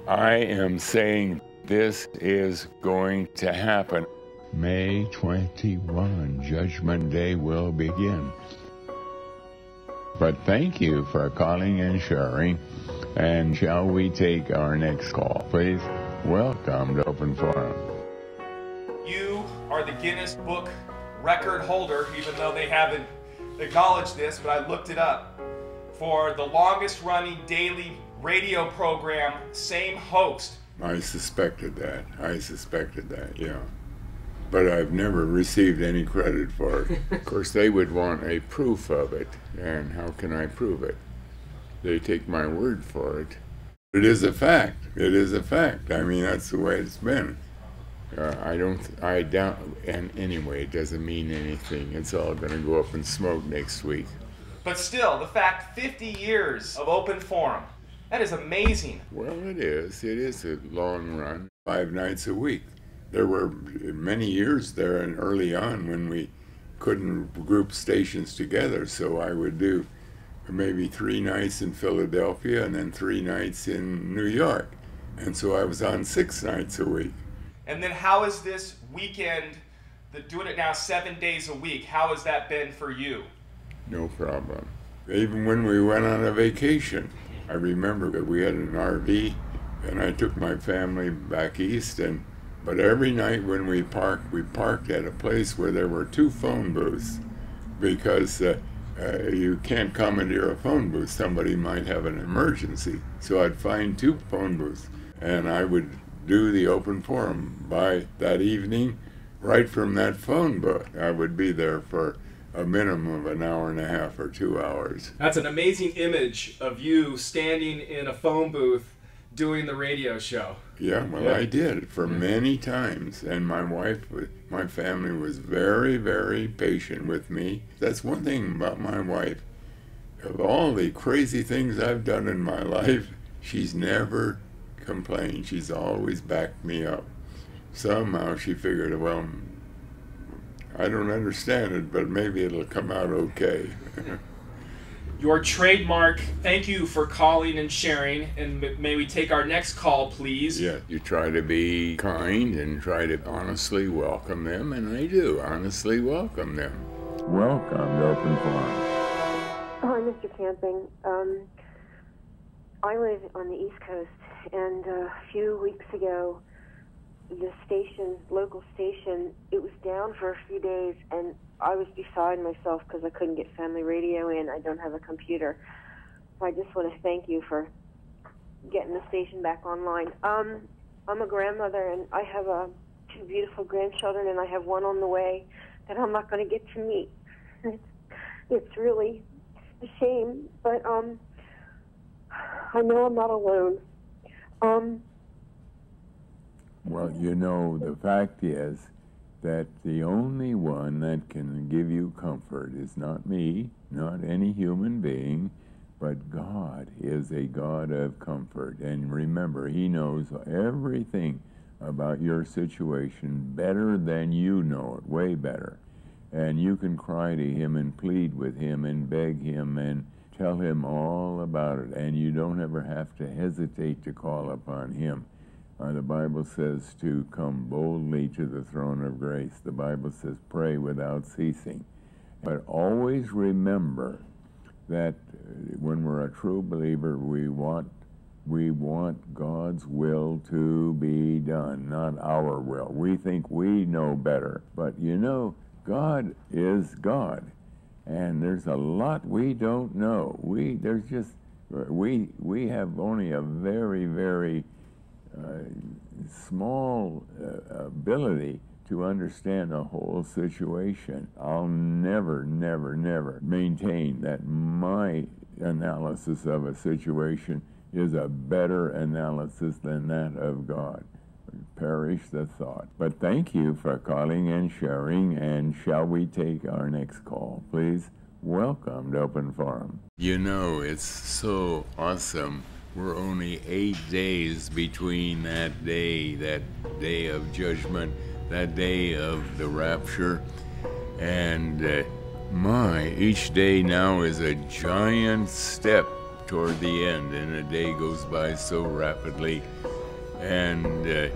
I am saying this is going to happen. May 21, Judgment Day will begin. But thank you for calling and sharing. And shall we take our next call, please? Welcome to Open Forum. You are the Guinness Book record holder, even though they haven't acknowledged this, but I looked it up, for the longest running daily radio program, same host. I suspected that, yeah. But I've never received any credit for it. Of course, they would want a proof of it, and how can I prove it? They take my word for it. It is a fact. It is a fact. I mean, that's the way it's been. I doubt, and anyway, it doesn't mean anything. It's all going to go up in smoke next week. But still, the fact, 50 years of Open Forum, that is amazing. Well, it is. It is a long run. 5 nights a week. There were many years there and early on when we couldn't group stations together, so I would do maybe 3 nights in Philadelphia and then 3 nights in New York. And so I was on 6 nights a week. And then how is this weekend, doing it now 7 days a week, how has that been for you? No problem. Even when we went on a vacation, I remember that we had an RV and I took my family back east, but every night when we parked at a place where there were 2 phone booths, because you can't commandeer a phone booth. Somebody might have an emergency. So I'd find 2 phone booths and I would do the Open Forum by that evening right from that phone booth. I would be there for a minimum of an hour and a half or 2 hours. That's an amazing image of you standing in a phone booth doing the radio show. Yeah, well, I did for many times, and my wife, my family was very, very patient with me. That's one thing about my wife. Of all the crazy things I've done in my life, she's never complained. She's always backed me up. Somehow she figured, well, I don't understand it, but maybe it'll come out okay. Your trademark, thank you for calling and sharing, and may we take our next call, please? Yeah, you try to be kind and try to honestly welcome them, and I do honestly welcome them. Welcome to Open Forum. Hi, Mr. Camping. I live on the East Coast, and a few weeks ago, the local station, it was down for a few days, and I was beside myself because I couldn't get family radio in. I don't have a computer. So I just want to thank you for getting the station back online. I'm a grandmother, and I have 2 beautiful grandchildren, and I have one on the way that I'm not going to get to meet. It's really a shame, but I know I'm not alone. Well, you know, the fact is that the only one that can give you comfort is not me, not any human being, but God is a God of comfort. And remember, He knows everything about your situation better than you know it, way better. And you can cry to Him and plead with Him and beg Him and tell Him all about it. And you don't ever have to hesitate to call upon Him. The Bible says to come boldly to the throne of grace. The Bible says pray without ceasing. But always remember that when we're a true believer, we want God's will to be done, not our will. We think we know better. But you know, God is God. And there's a lot we don't know. We have only a very, very small ability to understand a whole situation. I'll never, never, never maintain that my analysis of a situation is a better analysis than that of God. Perish the thought. But thank you for calling and sharing, and shall we take our next call, please? Welcome to Open Forum. You know, it's so awesome. We're only 8 days between that day of judgment, that day of the rapture, and each day now is a giant step toward the end, and a day goes by so rapidly. And the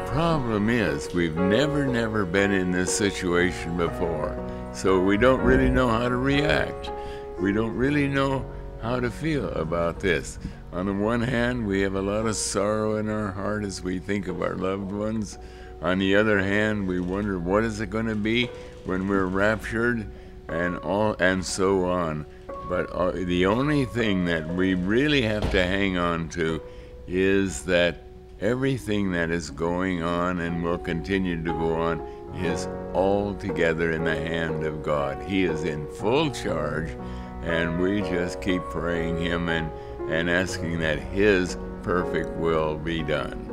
problem is we've never been in this situation before, so we don't really know how to react. We don't really know how to feel about this. On the one hand, we have a lot of sorrow in our heart as we think of our loved ones. On the other hand, we wonder what is it going to be when we're raptured, and so on. But the only thing that we really have to hang on to is that everything that is going on and will continue to go on is all together in the hand of God. He is in full charge, and we just keep praying Him and asking that His perfect will be done.